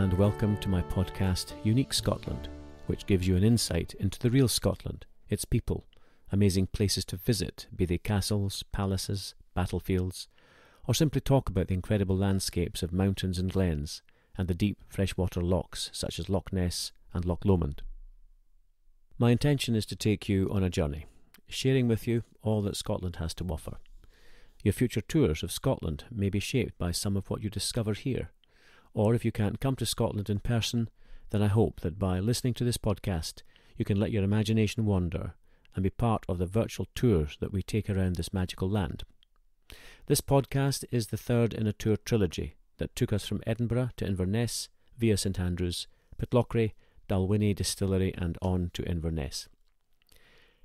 and welcome to my podcast Unique Scotland, which gives you an insight into the real Scotland, its people, amazing places to visit, be they castles, palaces, battlefields, or simply talk about the incredible landscapes of mountains and glens, and the deep freshwater lochs such as Loch Ness and Loch Lomond. My intention is to take you on a journey, sharing with you all that Scotland has to offer. Your future tours of Scotland may be shaped by some of what you discover here, or if you can't come to Scotland in person, then I hope that by listening to this podcast you can let your imagination wander and be part of the virtual tours that we take around this magical land. This podcast is the third in a tour trilogy that took us from Edinburgh to Inverness via St Andrews, Pitlochry, Dalwhinnie Distillery and on to Inverness.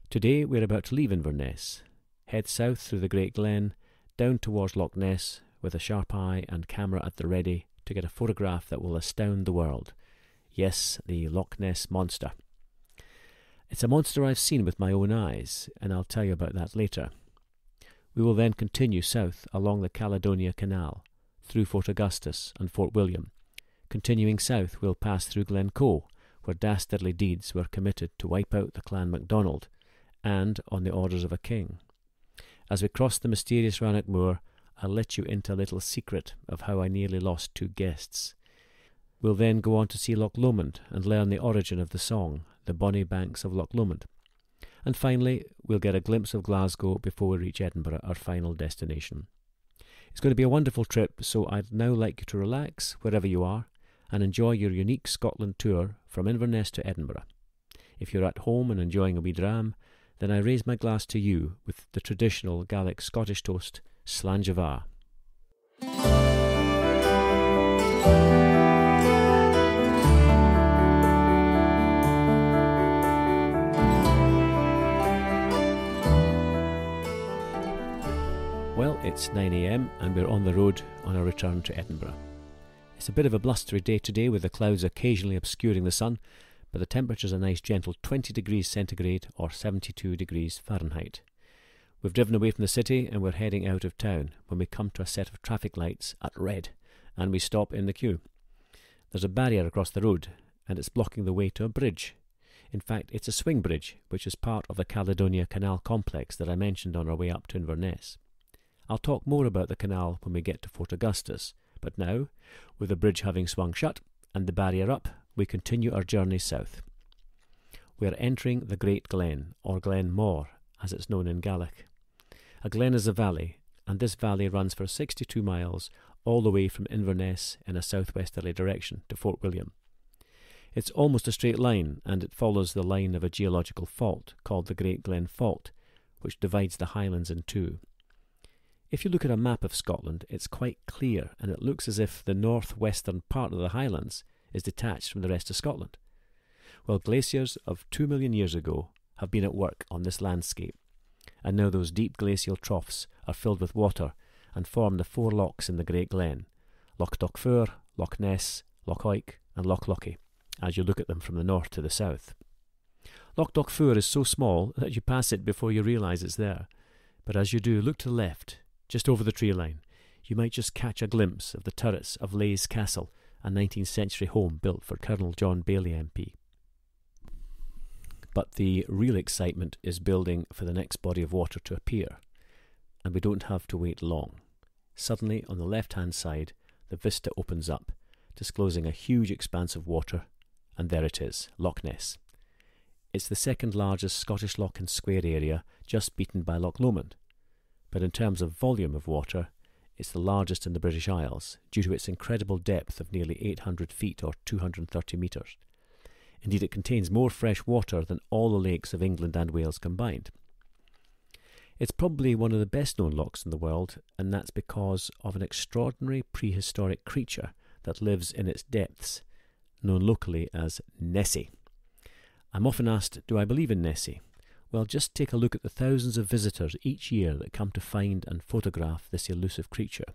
Today we're about to leave Inverness, head south through the Great Glen, down towards Loch Ness with a sharp eye and camera at the ready to get a photograph that will astound the world. Yes, the Loch Ness Monster. It's a monster I've seen with my own eyes, and I'll tell you about that later. We will then continue south along the Caledonia Canal, through Fort Augustus and Fort William. Continuing south, we'll pass through Glencoe, where dastardly deeds were committed to wipe out the Clan MacDonald, and on the orders of a king. As we cross the mysterious Rannoch Moor, I'll let you into a little secret of how I nearly lost 2 guests. We'll then go on to see Loch Lomond and learn the origin of the song, The Bonny Banks of Loch Lomond. And finally, we'll get a glimpse of Glasgow before we reach Edinburgh, our final destination. It's going to be a wonderful trip, so I'd now like you to relax wherever you are and enjoy your unique Scotland tour from Inverness to Edinburgh. If you're at home and enjoying a wee dram, then I raise my glass to you with the traditional Gaelic Scottish toast, Slán Java. Well, it's 9 a.m. and we're on the road on our return to Edinburgh. It's a bit of a blustery day today with the clouds occasionally obscuring the sun, but the temperature's a nice gentle 20 degrees centigrade or 72 degrees Fahrenheit. We've driven away from the city and we're heading out of town when we come to a set of traffic lights at red and we stop in the queue. There's a barrier across the road and it's blocking the way to a bridge. In fact, it's a swing bridge which is part of the Caledonia Canal complex that I mentioned on our way up to Inverness. I'll talk more about the canal when we get to Fort Augustus, but now, with the bridge having swung shut and the barrier up, we continue our journey south. We are entering the Great Glen, or Glen More, as it's known in Gaelic. A glen is a valley, and this valley runs for 62 miles all the way from Inverness in a southwesterly direction to Fort William. It's almost a straight line, and it follows the line of a geological fault called the Great Glen Fault, which divides the highlands in two. If you look at a map of Scotland, it's quite clear, and it looks as if the northwestern part of the highlands is detached from the rest of Scotland. Well, glaciers of 2 million years ago have been at work on this landscape, and now those deep glacial troughs are filled with water and form the 4 lochs in the Great Glen, Loch Dochfur, Loch Ness, Loch Oich and Loch Lochy, as you look at them from the north to the south. Loch Dochfur is so small that you pass it before you realise it's there, but as you do, look to the left, just over the tree line. You might just catch a glimpse of the turrets of Leigh's Castle, a 19th century home built for Colonel John Baillie MP. But the real excitement is building for the next body of water to appear, and we don't have to wait long. Suddenly, on the left-hand side, the vista opens up, disclosing a huge expanse of water, and there it is, Loch Ness. It's the second largest Scottish loch in square area, just beaten by Loch Lomond. But in terms of volume of water, it's the largest in the British Isles, due to its incredible depth of nearly 800 feet or 230 metres. Indeed, it contains more fresh water than all the lakes of England and Wales combined. It's probably one of the best-known lochs in the world, and that's because of an extraordinary prehistoric creature that lives in its depths, known locally as Nessie. I'm often asked, do I believe in Nessie? Well, just take a look at the thousands of visitors each year that come to find and photograph this elusive creature.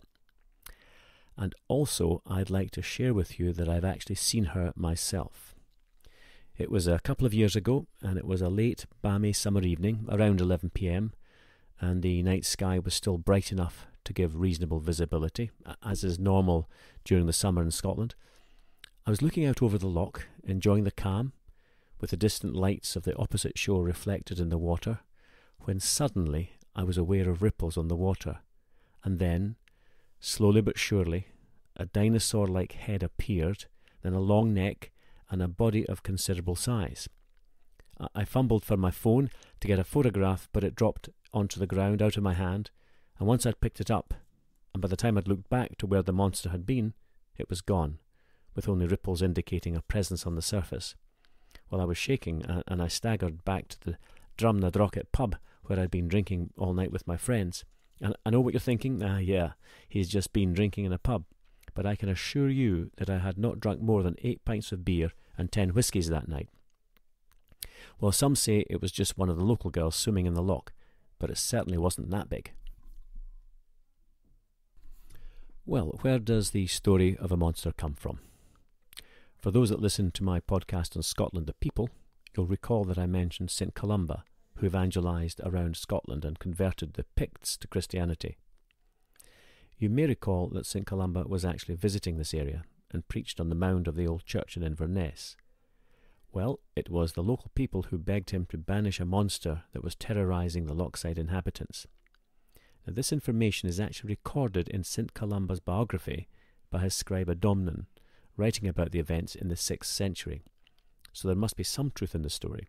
And also, I'd like to share with you that I've actually seen her myself. It was a couple of years ago, and it was a late, balmy summer evening, around 11 p.m, and the night sky was still bright enough to give reasonable visibility, as is normal during the summer in Scotland. I was looking out over the loch, enjoying the calm, with the distant lights of the opposite shore reflected in the water, when suddenly I was aware of ripples on the water, and then, slowly but surely, a dinosaur-like head appeared, then a long neck, and a body of considerable size. I fumbled for my phone to get a photograph, but it dropped onto the ground out of my hand, and once I'd picked it up, and by the time I'd looked back to where the monster had been, it was gone, with only ripples indicating a presence on the surface. Well, I was shaking, and I staggered back to the Drum na Drocket pub, where I'd been drinking all night with my friends. And I know what you're thinking. Yeah, he's just been drinking in a pub. But I can assure you that I had not drunk more than 8 pints of beer and 10 whiskies that night. Well, some say it was just one of the local girls swimming in the loch, but it certainly wasn't that big. Well, where does the story of a monster come from? For those that listen to my podcast on Scotland the People, you'll recall that I mentioned St Columba, who evangelised around Scotland and converted the Picts to Christianity. You may recall that St Columba was actually visiting this area and preached on the mound of the old church in Inverness. Well, it was the local people who begged him to banish a monster that was terrorising the lochside inhabitants. Now, this information is actually recorded in St Columba's biography by his scribe Domnan, writing about the events in the 6th century. So there must be some truth in the story.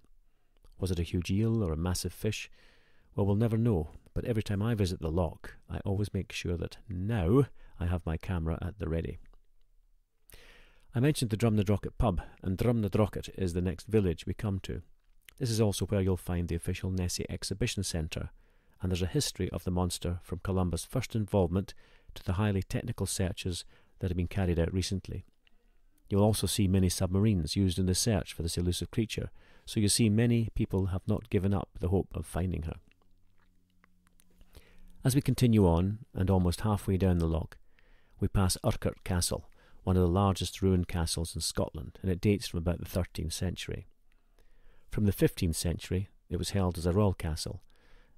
Was it a huge eel or a massive fish? Well, we'll never know, but every time I visit the loch, I always make sure that now I have my camera at the ready. I mentioned the Drum na Drocket pub, and Drum na Drocket is the next village we come to. This is also where you'll find the official Nessie Exhibition Centre, and there's a history of the monster from Columba's first involvement to the highly technical searches that have been carried out recently. You'll also see many submarines used in the search for this elusive creature, so you see many people have not given up the hope of finding her. As we continue on, and almost halfway down the loch, we pass Urquhart Castle, one of the largest ruined castles in Scotland, and it dates from about the 13th century. From the 15th century, it was held as a royal castle,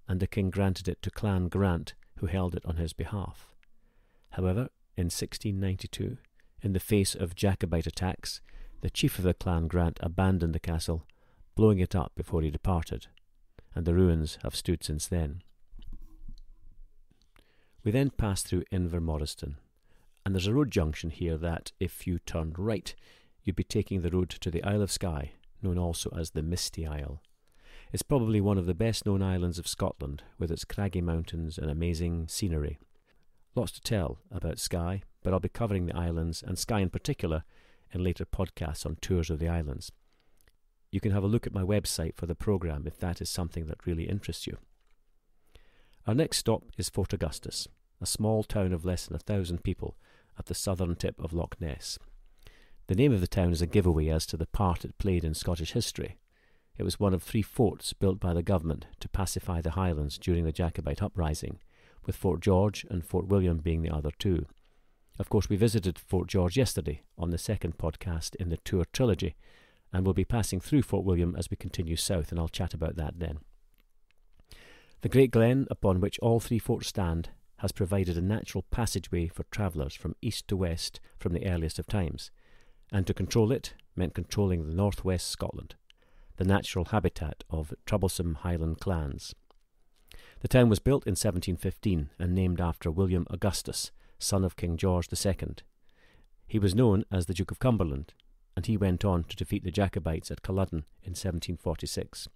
and the king granted it to Clan Grant, who held it on his behalf. However, in 1692, in the face of Jacobite attacks, the chief of the Clan Grant abandoned the castle, blowing it up before he departed, and the ruins have stood since then. We then pass through Inverness, and there's a road junction here that, if you turned right, you'd be taking the road to the Isle of Skye, known also as the Misty Isle. It's probably one of the best-known islands of Scotland, with its craggy mountains and amazing scenery. Lots to tell about Skye, but I'll be covering the islands, and Skye in particular, in later podcasts on tours of the islands. You can have a look at my website for the programme if that is something that really interests you. Our next stop is Fort Augustus, a small town of less than 1,000 people at the southern tip of Loch Ness. The name of the town is a giveaway as to the part it played in Scottish history. It was one of 3 forts built by the government to pacify the Highlands during the Jacobite uprising, with Fort George and Fort William being the other 2. Of course, we visited Fort George yesterday on the second podcast in the Tour Trilogy, and we'll be passing through Fort William as we continue south, and I'll chat about that then. The Great Glen, upon which all 3 forts stand, has provided a natural passageway for travellers from east to west from the earliest of times, and to control it meant controlling the northwest Scotland, the natural habitat of troublesome Highland clans. The town was built in 1715 and named after William Augustus, son of King George II. He was known as the Duke of Cumberland, and he went on to defeat the Jacobites at Culloden in 1746.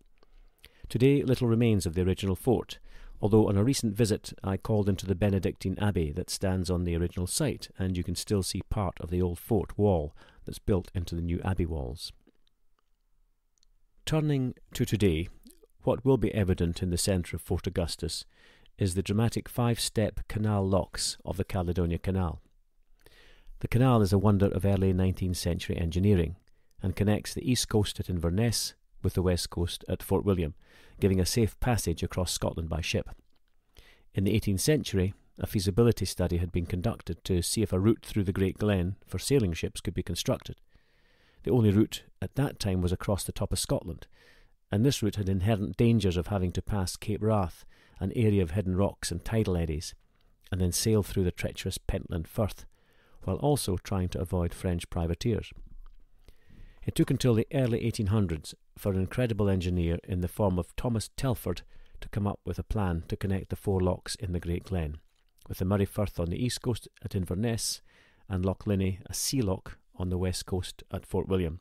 Today little remains of the original fort, although on a recent visit I called into the Benedictine Abbey that stands on the original site, and you can still see part of the old fort wall that's built into the new abbey walls. Turning to today, what will be evident in the centre of Fort Augustus is the dramatic 5-step canal lochs of the Caledonia Canal. The canal is a wonder of early 19th century engineering and connects the east coast at Inverness with the west coast at Fort William, giving a safe passage across Scotland by ship. In the 18th century, a feasibility study had been conducted to see if a route through the Great Glen for sailing ships could be constructed. The only route at that time was across the top of Scotland, and this route had inherent dangers of having to pass Cape Wrath, an area of hidden rocks and tidal eddies, and then sail through the treacherous Pentland Firth, while also trying to avoid French privateers. It took until the early 1800s for an incredible engineer in the form of Thomas Telford to come up with a plan to connect the four lochs in the Great Glen, with the Murray Firth on the east coast at Inverness and Loch Lomond, a sea loch, on the west coast at Fort William.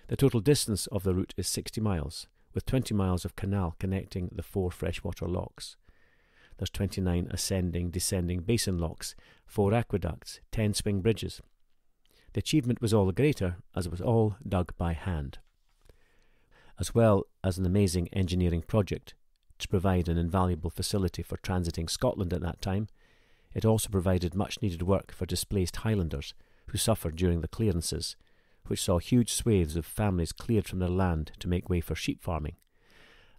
The total distance of the route is 60 miles, with 20 miles of canal connecting the four freshwater lochs. There's 29 ascending, descending basin lochs, 4 aqueducts, 10 swing bridges. The achievement was all the greater as it was all dug by hand. As well as an amazing engineering project to provide an invaluable facility for transiting Scotland at that time, it also provided much needed work for displaced Highlanders who suffered during the clearances, which saw huge swathes of families cleared from their land to make way for sheep farming.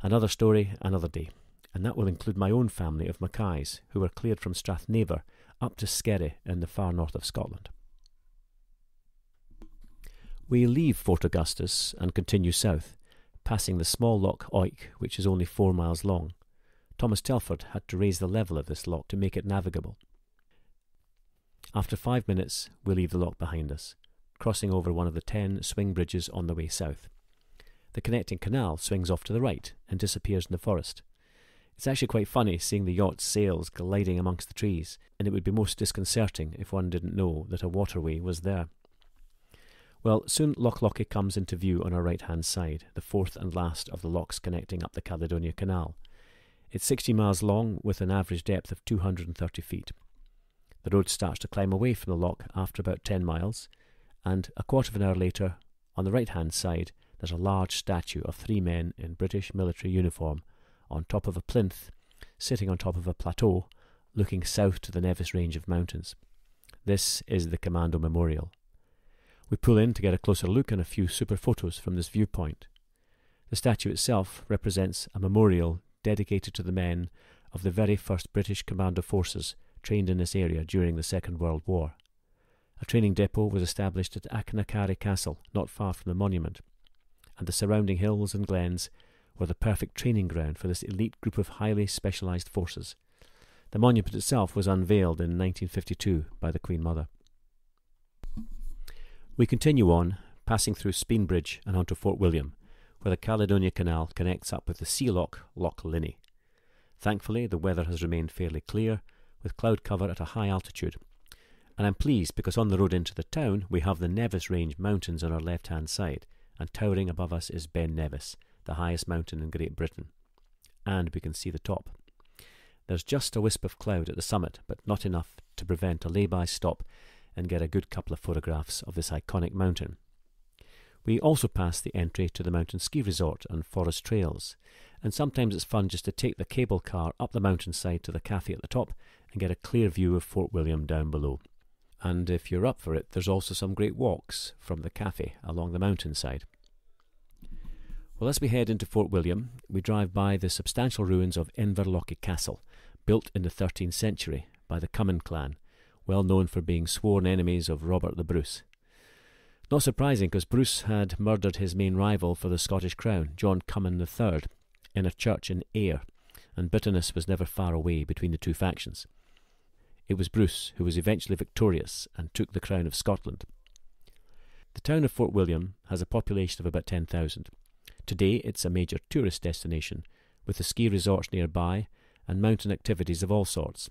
Another story, another day, and that will include my own family of Mackays, who were cleared from Strathnavor up to Skerry in the far north of Scotland. We leave Fort Augustus and continue south, passing the small Loch Oik, which is only 4 miles long. Thomas Telford had to raise the level of this loch to make it navigable. After 5 minutes, we leave the loch behind us, crossing over one of the 10 swing bridges on the way south. The connecting canal swings off to the right and disappears in the forest. It's actually quite funny seeing the yacht's sails gliding amongst the trees, and it would be most disconcerting if one didn't know that a waterway was there. Well, soon Loch Lochy comes into view on our right-hand side, the fourth and last of the lochs connecting up the Caledonia Canal. It's 60 miles long with an average depth of 230 feet. The road starts to climb away from the loch after about 10 miles, and a quarter of an hour later, on the right-hand side, there's a large statue of 3 men in British military uniform on top of a plinth, sitting on top of a plateau, looking south to the Nevis range of mountains. This is the Commando Memorial. We pull in to get a closer look and a few super photos from this viewpoint. The statue itself represents a memorial dedicated to the men of the very first British Commando forces trained in this area during the Second World War. A training depot was established at Achnacarry Castle, not far from the monument, and the surrounding hills and glens were the perfect training ground for this elite group of highly specialised forces. The monument itself was unveiled in 1952 by the Queen Mother. We continue on, passing through Speen Bridge and onto Fort William, where the Caledonia Canal connects up with the sea loch, Loch Lomond. Thankfully, the weather has remained fairly clear, with cloud cover at a high altitude. And I'm pleased because on the road into the town we have the Nevis Range mountains on our left-hand side, and towering above us is Ben Nevis, the highest mountain in Great Britain. And we can see the top. There's just a wisp of cloud at the summit, but not enough to prevent a lay-by stop and get a good couple of photographs of this iconic mountain. We also pass the entry to the mountain ski resort and forest trails, and sometimes it's fun just to take the cable car up the mountainside to the cafe at the top and get a clear view of Fort William down below. And if you're up for it, there's also some great walks from the cafe along the mountainside. Well, as we head into Fort William, we drive by the substantial ruins of Inverloch Castle, built in the 13th century by the Cummin clan, well known for being sworn enemies of Robert the Bruce. Not surprising, because Bruce had murdered his main rival for the Scottish crown, John Cummin III, in a church in Ayr, and bitterness was never far away between the two factions. It was Bruce who was eventually victorious and took the crown of Scotland. The town of Fort William has a population of about 10,000. Today it's a major tourist destination, with the ski resorts nearby and mountain activities of all sorts.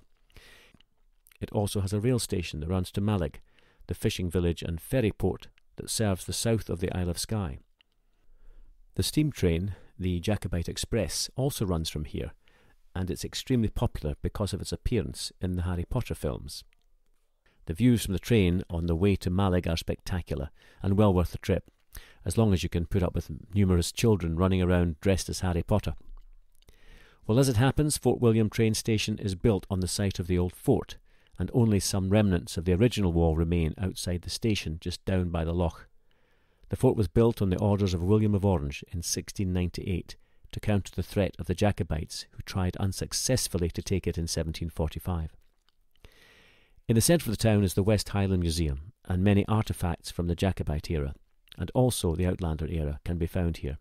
It also has a rail station that runs to Mallaig, the fishing village and ferry port that serves the south of the Isle of Skye. The steam train, the Jacobite Express, also runs from here, and it's extremely popular because of its appearance in the Harry Potter films. The views from the train on the way to Mallaig are spectacular and well worth the trip, as long as you can put up with numerous children running around dressed as Harry Potter. Well, as it happens, Fort William train station is built on the site of the old fort, and only some remnants of the original wall remain outside the station just down by the loch. The fort was built on the orders of William of Orange in 1698 to counter the threat of the Jacobites, who tried unsuccessfully to take it in 1745. In the centre of the town is the West Highland Museum, and many artefacts from the Jacobite era, and also the Outlander era, can be found here.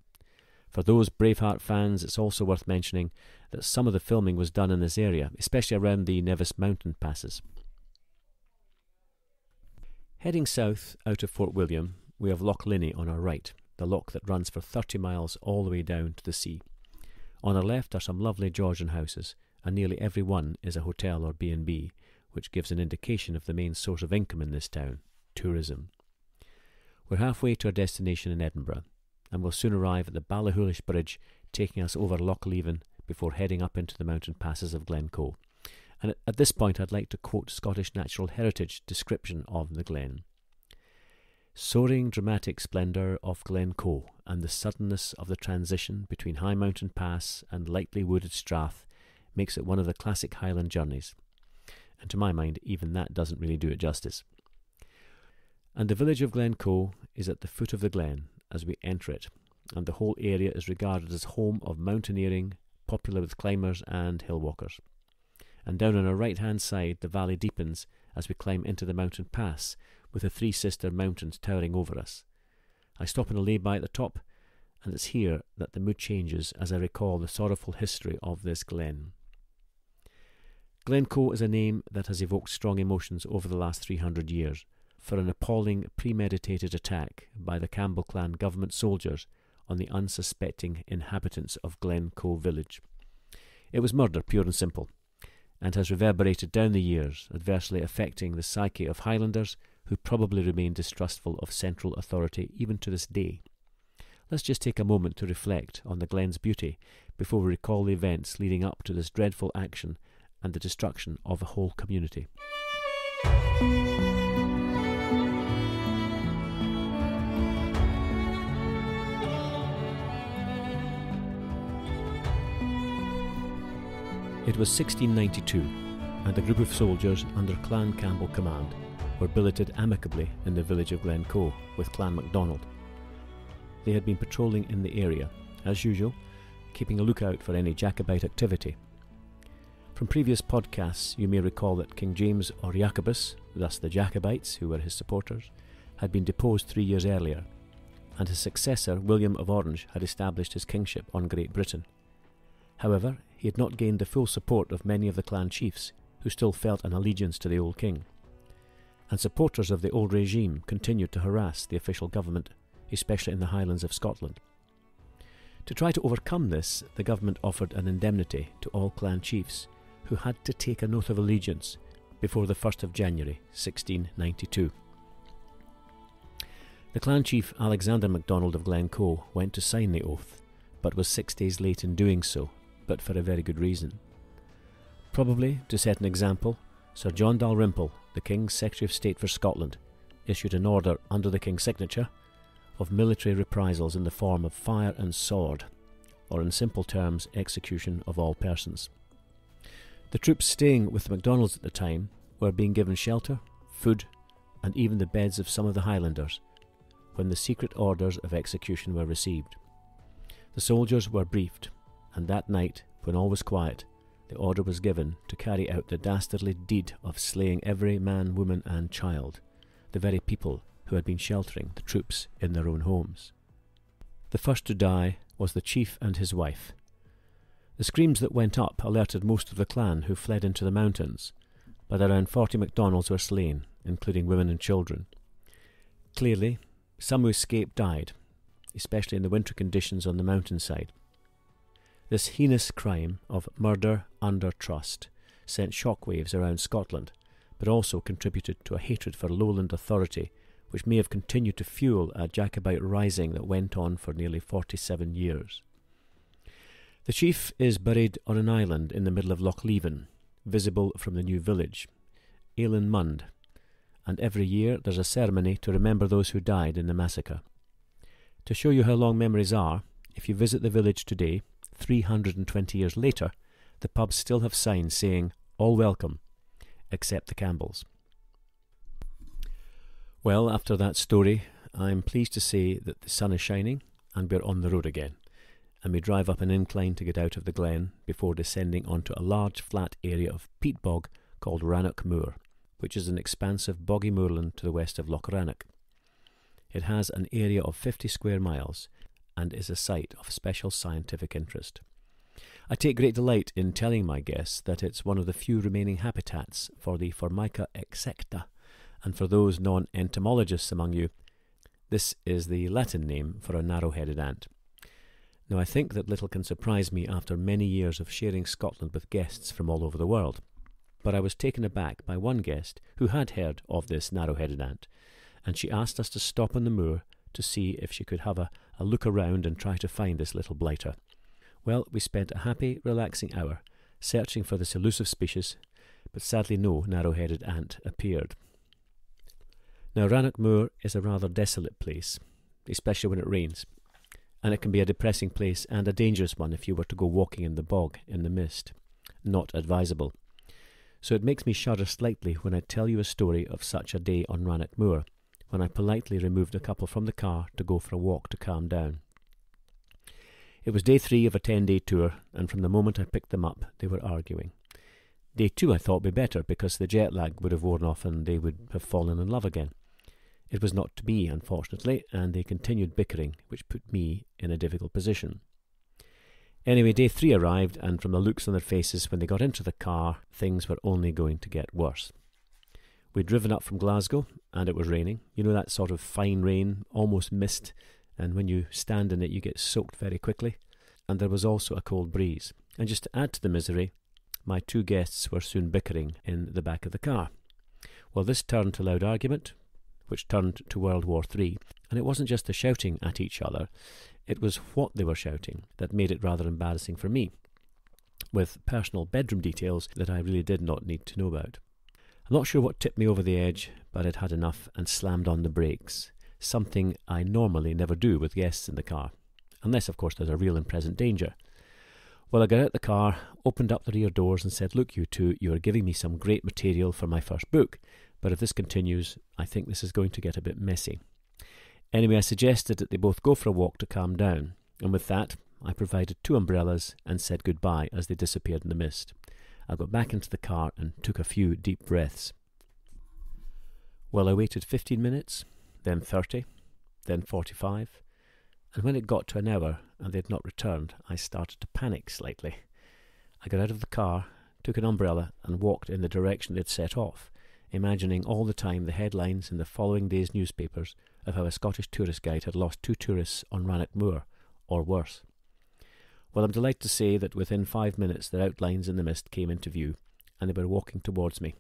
For those Braveheart fans, it's also worth mentioning that some of the filming was done in this area, especially around the Nevis mountain passes. Heading south out of Fort William, we have Loch Linney on our right, the loch that runs for 30 miles all the way down to the sea. On our left are some lovely Georgian houses, and nearly every one is a hotel or B&B, which gives an indication of the main source of income in this town, tourism. We're halfway to our destination in Edinburgh, and will soon arrive at the Ballachulish Bridge, taking us over Loch Lomond before heading up into the mountain passes of Glencoe. And at this point I'd like to quote Scottish Natural Heritage description of the glen. Soaring dramatic splendour of Glencoe, and the suddenness of the transition between high mountain pass and lightly wooded strath makes it one of the classic Highland journeys. And to my mind, even that doesn't really do it justice. And the village of Glencoe is at the foot of the glen as we enter it, and the whole area is regarded as home of mountaineering, popular with climbers and hill walkers. And down on our right-hand side the valley deepens as we climb into the mountain pass, with the three sister mountains towering over us. I stop in a lay-by at the top, and it's here that the mood changes as I recall the sorrowful history of this glen. Glencoe is a name that has evoked strong emotions over the last 300 years, for an appalling premeditated attack by the Campbell clan government soldiers on the unsuspecting inhabitants of Glencoe village. It was murder, pure and simple, and has reverberated down the years, adversely affecting the psyche of Highlanders, who probably remain distrustful of central authority even to this day. Let's just take a moment to reflect on the glen's beauty before we recall the events leading up to this dreadful action and the destruction of a whole community. It was 1692, and a group of soldiers under Clan Campbell command were billeted amicably in the village of Glencoe with Clan MacDonald. They had been patrolling in the area, as usual, keeping a lookout for any Jacobite activity. From previous podcasts you may recall that King James or Jacobus, thus the Jacobites who were his supporters, had been deposed 3 years earlier, and his successor William of Orange had established his kingship on Great Britain. However, he had not gained the full support of many of the clan chiefs, who still felt an allegiance to the old king. And supporters of the old regime continued to harass the official government, especially in the Highlands of Scotland. To try to overcome this, the government offered an indemnity to all clan chiefs, who had to take an oath of allegiance before the 1st of January 1692. The clan chief Alexander MacDonald of Glencoe went to sign the oath, but was 6 days late in doing so, but for a very good reason. Probably to set an example, Sir John Dalrymple, the King's Secretary of State for Scotland, issued an order under the King's signature of military reprisals in the form of fire and sword, or in simple terms, execution of all persons. The troops staying with the MacDonalds at the time were being given shelter, food, and even the beds of some of the Highlanders, when the secret orders of execution were received. The soldiers were briefed, and that night, when all was quiet, the order was given to carry out the dastardly deed of slaying every man, woman and child, the very people who had been sheltering the troops in their own homes. The first to die was the chief and his wife. The screams that went up alerted most of the clan, who fled into the mountains, but around 40 MacDonalds were slain, including women and children. Clearly, some who escaped died, especially in the winter conditions on the mountainside. This heinous crime of murder under trust sent shockwaves around Scotland, but also contributed to a hatred for lowland authority, which may have continued to fuel a Jacobite rising that went on for nearly 47 years. The chief is buried on an island in the middle of Loch Lomond, visible from the new village, Eilean Mund, and every year there's a ceremony to remember those who died in the massacre. To show you how long memories are, if you visit the village today, 320 years later, the pubs still have signs saying, "All welcome, except the Campbells." Well, after that story, I'm pleased to say that the sun is shining and we're on the road again, and we drive up an incline to get out of the glen before descending onto a large flat area of peat bog called Rannoch Moor, which is an expansive boggy moorland to the west of Loch Rannoch. It has an area of 50 square miles and is a site of special scientific interest. I take great delight in telling my guests that it's one of the few remaining habitats for the Formica execta, and for those non-entomologists among you, This is the Latin name for a narrow-headed ant. Now, I think that little can surprise me after many years of sharing Scotland with guests from all over the world. But I was taken aback by one guest who had heard of this narrow-headed ant, and she asked us to stop on the moor to see if she could have a look around and try to find this little blighter. Well, we spent a happy, relaxing hour searching for this elusive species, but sadly no narrow-headed ant appeared. Now, Rannoch Moor is a rather desolate place, especially when it rains, and it can be a depressing place and a dangerous one if you were to go walking in the bog in the mist. Not advisable. So it makes me shudder slightly when I tell you a story of such a day on Rannoch Moor, when I politely removed a couple from the car to go for a walk to calm down. It was day 3 of a 10-day tour, and from the moment I picked them up, they were arguing. Day 2 I thought would be better, because the jet lag would have worn off and they would have fallen in love again. It was not to be, unfortunately, and they continued bickering, which put me in a difficult position. Anyway, day 3 arrived, and from the looks on their faces when they got into the car, things were only going to get worse. We'd driven up from Glasgow, and it was raining. You know, that sort of fine rain, almost mist, and when you stand in it you get soaked very quickly. And there was also a cold breeze. And just to add to the misery, my 2 guests were soon bickering in the back of the car. Well, this turned to loud argument, which turned to World War III, and it wasn't just the shouting at each other, it was what they were shouting that made it rather embarrassing for me, with personal bedroom details that I really did not need to know about. I'm not sure what tipped me over the edge, but I'd had enough and slammed on the brakes, something I normally never do with guests in the car, unless of course there's a real and present danger. Well, I got out the car, opened up the rear doors and said, "Look, you two, you are giving me some great material for my first book, but if this continues, I think this is going to get a bit messy." Anyway, I suggested that they both go for a walk to calm down, and with that, I provided 2 umbrellas and said goodbye as they disappeared in the mist. I got back into the car and took a few deep breaths. Well, I waited 15 minutes, then 30, then 45, and when it got to an hour and they had not returned, I started to panic slightly. I got out of the car, took an umbrella and walked in the direction they'd set off, imagining all the time the headlines in the following day's newspapers of how a Scottish tourist guide had lost 2 tourists on Rannoch Moor, or worse. Well, I'm delighted to say that within 5 minutes their outlines in the mist came into view, and they were walking towards me.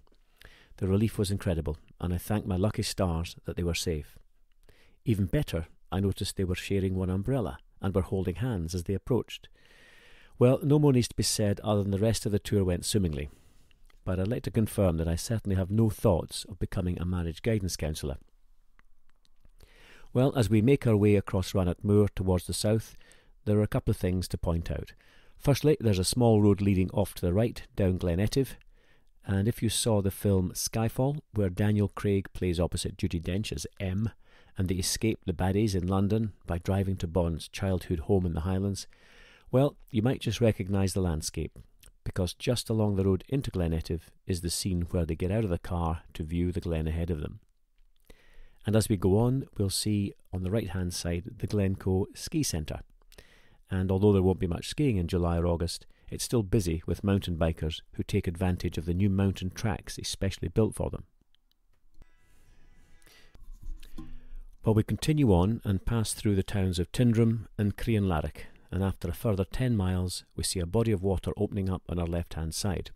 The relief was incredible, and I thanked my lucky stars that they were safe. Even better, I noticed they were sharing one umbrella, and were holding hands as they approached. Well, no more needs to be said other than the rest of the tour went swimmingly, but I'd like to confirm that I certainly have no thoughts of becoming a marriage guidance counsellor. Well, as we make our way across Rannoch Moor towards the south, there are a couple of things to point out. Firstly, there's a small road leading off to the right, down Glen Etive, and if you saw the film Skyfall, where Daniel Craig plays opposite Judi Dench as M, and they escape the baddies in London by driving to Bond's childhood home in the Highlands, well, you might just recognise the landscape, because just along the road into Glen Etive is the scene where they get out of the car to view the glen ahead of them. And as we go on, we'll see on the right-hand side the Glencoe ski centre. And although there won't be much skiing in July or August, it's still busy with mountain bikers who take advantage of the new mountain tracks especially built for them. Well, we continue on and pass through the towns of Tyndrum and Crianlarich, and after a further 10 miles we see a body of water opening up on our left-hand side.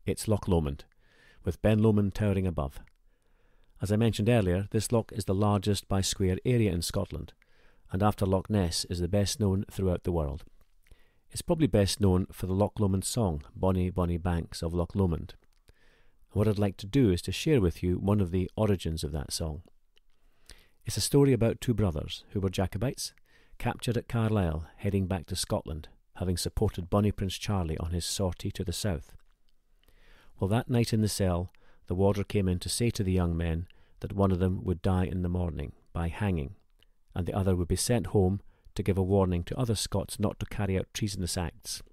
It's Loch Lomond, with Ben Lomond towering above. As I mentioned earlier, this loch is the largest by square area in Scotland, and after Loch Ness is the best known throughout the world. It's probably best known for the Loch Lomond song, Bonnie, Bonnie Banks of Loch Lomond. What I'd like to do is to share with you one of the origins of that song. It's a story about 2 brothers who were Jacobites, captured at Carlisle, heading back to Scotland, having supported Bonnie Prince Charlie on his sortie to the south. Well, that night in the cell, the warder came in to say to the young men that one of them would die in the morning by hanging, and the other would be sent home to give a warning to other Scots not to carry out treasonous acts.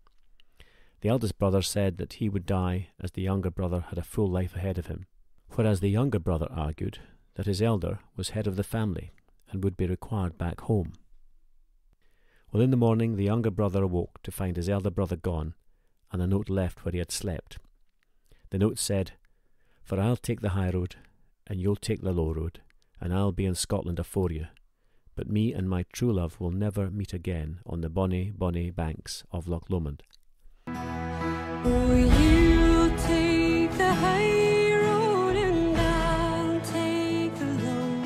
The eldest brother said that he would die as the younger brother had a full life ahead of him, whereas the younger brother argued that his elder was head of the family and would be required back home. Well, in the morning the younger brother awoke to find his elder brother gone, and a note left where he had slept. The note said, "For I'll take the high road, and you'll take the low road, and I'll be in Scotland afore you. But me and my true love will never meet again on the bonny, bonny banks of Loch Lomond. Oh, you'll take the high road and I'll take the low,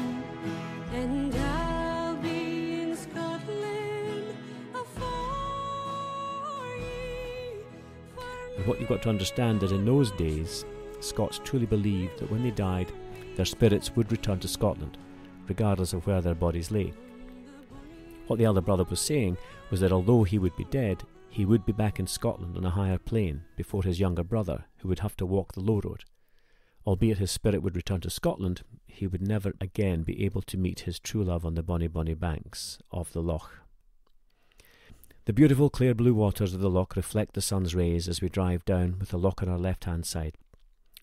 and I'll be in Scotland afore ye. And what you've got to understand is in those days, Scots truly believed that when they died, their spirits would return to Scotland, regardless of where their bodies lay. What the elder brother was saying was that although he would be dead, he would be back in Scotland on a higher plane before his younger brother, who would have to walk the low road. Albeit his spirit would return to Scotland, he would never again be able to meet his true love on the bonny, bonny banks of the loch. The beautiful clear blue waters of the loch reflect the sun's rays as we drive down with the loch on our left-hand side.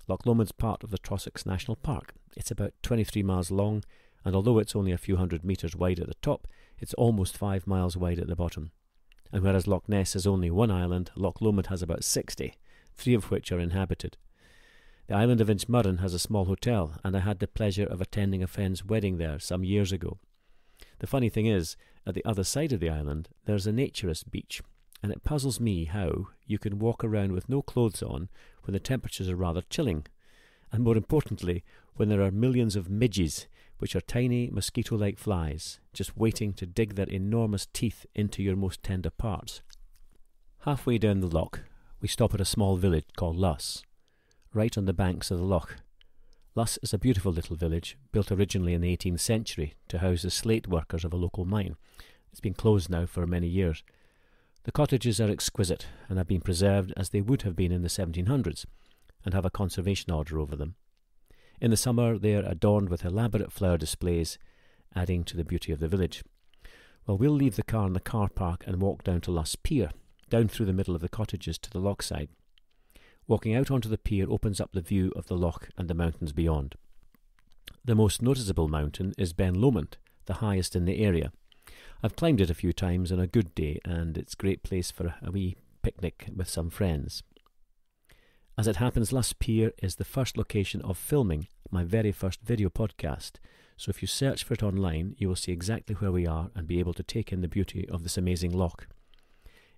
Loch Lomond's part of the Trossachs National Park. It's about 23 miles long, and although it's only a few hundred metres wide at the top, it's almost 5 miles wide at the bottom. And whereas Loch Ness has only one island, Loch Lomond has about 60, 3 of which are inhabited. The island of Inchmurrin has a small hotel, and I had the pleasure of attending a friend's wedding there some years ago. The funny thing is, at the other side of the island, there's a naturist beach, and it puzzles me how you can walk around with no clothes on when the temperatures are rather chilling, and more importantly, when there are millions of midges, which are tiny mosquito-like flies, just waiting to dig their enormous teeth into your most tender parts. Halfway down the loch, we stop at a small village called Luss, right on the banks of the loch. Luss is a beautiful little village, built originally in the 18th century to house the slate workers of a local mine. It's been closed now for many years. The cottages are exquisite and have been preserved as they would have been in the 1700s, and have a conservation order over them. In the summer they are adorned with elaborate flower displays, adding to the beauty of the village. Well, we'll leave the car in the car park and walk down to Luss Pier, down through the middle of the cottages to the loch side. Walking out onto the pier opens up the view of the loch and the mountains beyond. The most noticeable mountain is Ben Lomond, the highest in the area. I've climbed it a few times on a good day, and it's a great place for a wee picnic with some friends. As it happens, Luss Pier is the first location of filming my very first video podcast, so if you search for it online, you will see exactly where we are and be able to take in the beauty of this amazing loch.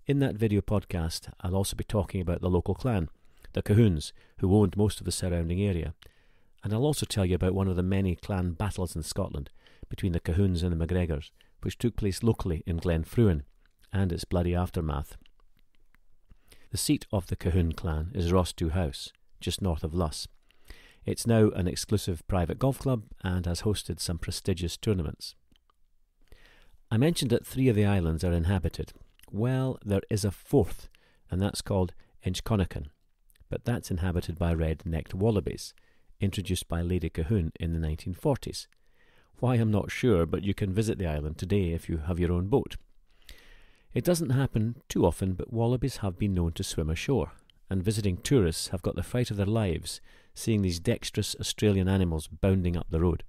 In that video podcast, I'll also be talking about the local clan, the Cahoons, who owned most of the surrounding area, and I'll also tell you about one of the many clan battles in Scotland between the Cahoons and the MacGregors, which took place locally in Glenfruin, and its bloody aftermath. The seat of the Cahoon clan is Rossdew House, just north of Luss. It's now an exclusive private golf club and has hosted some prestigious tournaments. I mentioned that 3 of the islands are inhabited. Well, there is a 4th, and that's called Inchconnecan, but that's inhabited by red-necked wallabies, introduced by Lady Cahoon in the 1940s. Why, I'm not sure, but you can visit the island today if you have your own boat. It doesn't happen too often, but wallabies have been known to swim ashore, and visiting tourists have got the fright of their lives seeing these dexterous Australian animals bounding up the road.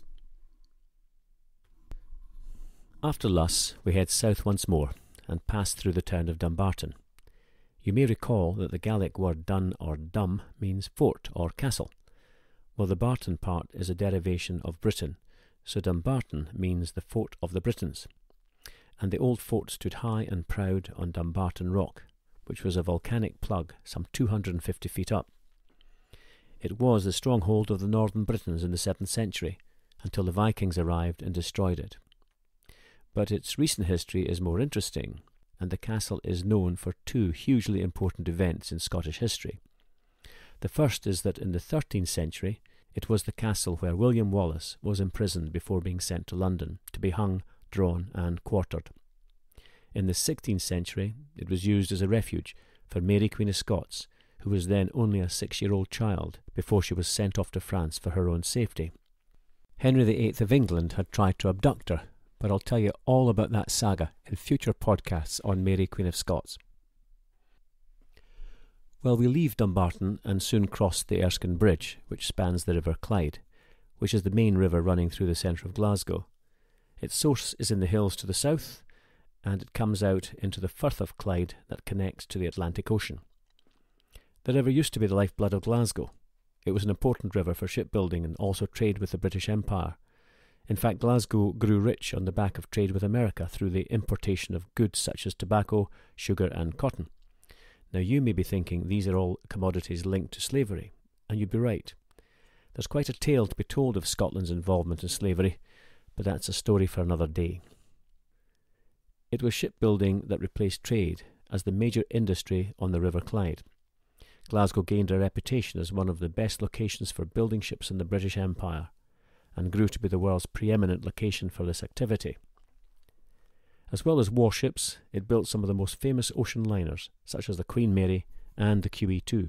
After Luss, we head south once more and pass through the town of Dumbarton. You may recall that the Gaelic word dun or dum means fort or castle. Well, the Barton part is a derivation of Britain, so Dumbarton means the fort of the Britons. And the old fort stood high and proud on Dumbarton Rock, which was a volcanic plug some 250 feet up. It was the stronghold of the northern Britons in the 7th century, until the Vikings arrived and destroyed it. But its recent history is more interesting, and the castle is known for 2 hugely important events in Scottish history. The first is that in the 13th century, it was the castle where William Wallace was imprisoned before being sent to London to be hung, drawn and quartered. In the 16th century, it was used as a refuge for Mary Queen of Scots, who was then only a 6-year-old child before she was sent off to France for her own safety. Henry VIII of England had tried to abduct her, but I'll tell you all about that saga in future podcasts on Mary Queen of Scots. Well, we leave Dumbarton and soon cross the Erskine Bridge, which spans the River Clyde, which is the main river running through the centre of Glasgow. Its source is in the hills to the south, and it comes out into the Firth of Clyde that connects to the Atlantic Ocean. The river used to be the lifeblood of Glasgow. It was an important river for shipbuilding and also trade with the British Empire. In fact, Glasgow grew rich on the back of trade with America through the importation of goods such as tobacco, sugar and cotton. Now you may be thinking these are all commodities linked to slavery, and you'd be right. There's quite a tale to be told of Scotland's involvement in slavery, but that's a story for another day. It was shipbuilding that replaced trade as the major industry on the River Clyde. Glasgow gained a reputation as one of the best locations for building ships in the British Empire, and grew to be the world's preeminent location for this activity. As well as warships, it built some of the most famous ocean liners, such as the Queen Mary and the QE2.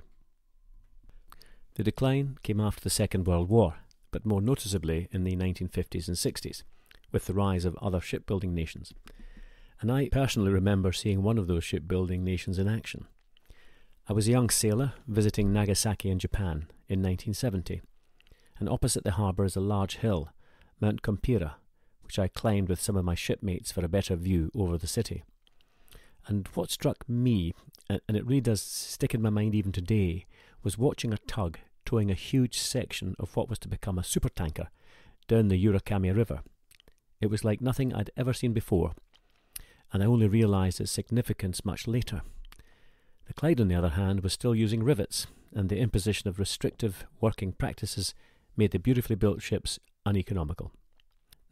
The decline came after the Second World War, but more noticeably in the 1950s and 60s, with the rise of other shipbuilding nations. And I personally remember seeing one of those shipbuilding nations in action. I was a young sailor visiting Nagasaki in Japan in 1970, and opposite the harbour is a large hill, Mount Kompira, which I climbed with some of my shipmates for a better view over the city. And what struck me, and it really does stick in my mind even today, was watching a tug towing a huge section of what was to become a supertanker down the Urakami River. It was like nothing I'd ever seen before, and I only realised its significance much later. The Clyde, on the other hand, was still using rivets, and the imposition of restrictive working practices made the beautifully built ships uneconomical.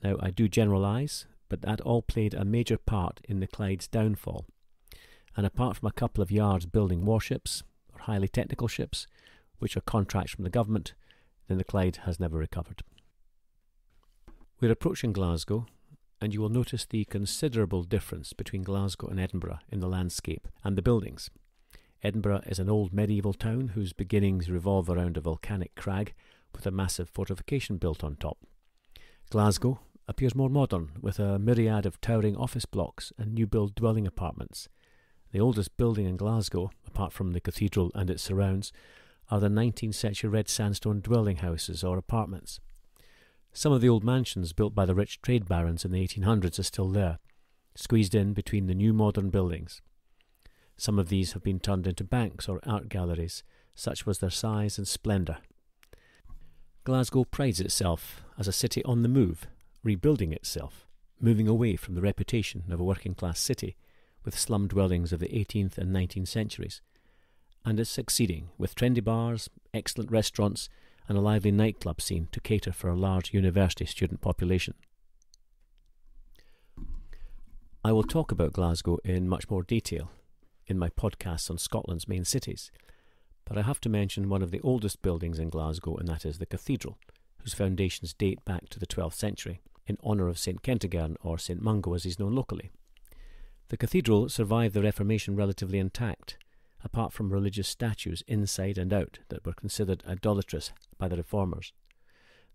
Now, I do generalise, but that all played a major part in the Clyde's downfall, and apart from a couple of yards building warships, or highly technical ships, which are contracts from the government, then the Clyde has never recovered. We're approaching Glasgow, and you will notice the considerable difference between Glasgow and Edinburgh in the landscape and the buildings. Edinburgh is an old medieval town whose beginnings revolve around a volcanic crag with a massive fortification built on top. Glasgow appears more modern, with a myriad of towering office blocks and new-build dwelling apartments. The oldest building in Glasgow, apart from the cathedral and its surrounds, are the 19th century red sandstone dwelling houses or apartments. Some of the old mansions built by the rich trade barons in the 1800s are still there, squeezed in between the new modern buildings. Some of these have been turned into banks or art galleries, such was their size and splendour. Glasgow prides itself as a city on the move, rebuilding itself, moving away from the reputation of a working-class city with slum dwellings of the 18th and 19th centuries, and is succeeding with trendy bars, excellent restaurants, and a lively nightclub scene to cater for a large university student population. I will talk about Glasgow in much more detail in my podcasts on Scotland's main cities, but I have to mention one of the oldest buildings in Glasgow, and that is the cathedral, whose foundations date back to the 12th century, in honour of St Kentigern, or St Mungo as he's known locally. The cathedral survived the Reformation relatively intact, apart from religious statues inside and out that were considered idolatrous by the reformers.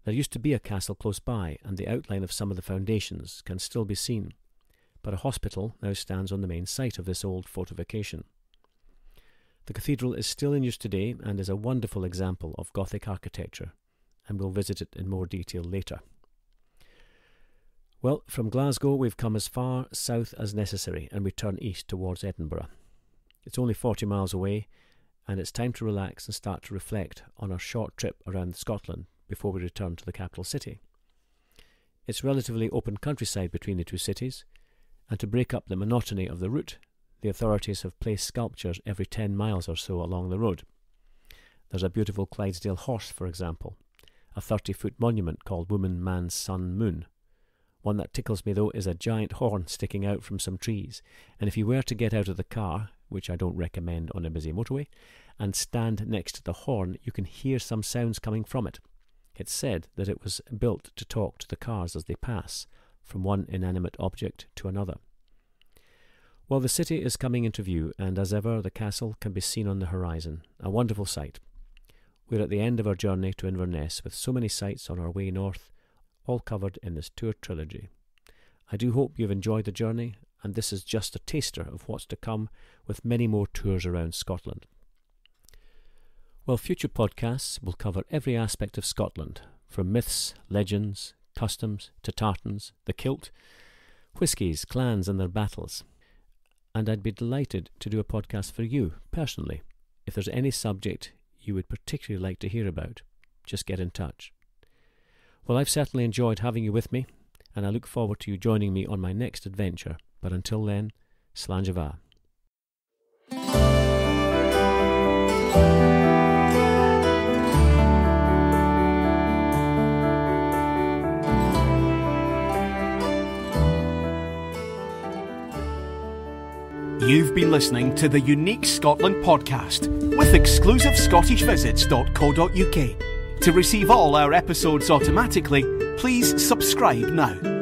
There used to be a castle close by, and the outline of some of the foundations can still be seen, but a hospital now stands on the main site of this old fortification. The cathedral is still in use today and is a wonderful example of Gothic architecture, and we'll visit it in more detail later. Well, from Glasgow we've come as far south as necessary, and we turn east towards Edinburgh. It's only 40 miles away, and it's time to relax and start to reflect on our short trip around Scotland before we return to the capital city. It's relatively open countryside between the two cities, and to break up the monotony of the route, the authorities have placed sculptures every 10 miles or so along the road. There's a beautiful Clydesdale horse, for example, a 30-foot monument called Woman, Man, Sun, Moon. One that tickles me, though, is a giant horn sticking out from some trees, and if you were to get out of the car, which I don't recommend on a busy motorway, and stand next to the horn, you can hear some sounds coming from it. It's said that it was built to talk to the cars as they pass, from one inanimate object to another. Well, the city is coming into view, and as ever, the castle can be seen on the horizon, a wonderful sight. We're at the end of our journey to Inverness, with so many sights on our way north, all covered in this Tour Trilogy. I do hope you've enjoyed the journey, and this is just a taster of what's to come with many more tours around Scotland. Well, future podcasts will cover every aspect of Scotland, from myths, legends, customs to tartans, the kilt, whiskies, clans and their battles. And I'd be delighted to do a podcast for you, personally. If there's any subject you would particularly like to hear about, just get in touch. Well, I've certainly enjoyed having you with me, and I look forward to you joining me on my next adventure. But until then, Slán Java. You've been listening to the Unique Scotland podcast with exclusivescottishvisits.co.uk. To receive all our episodes automatically, please subscribe now.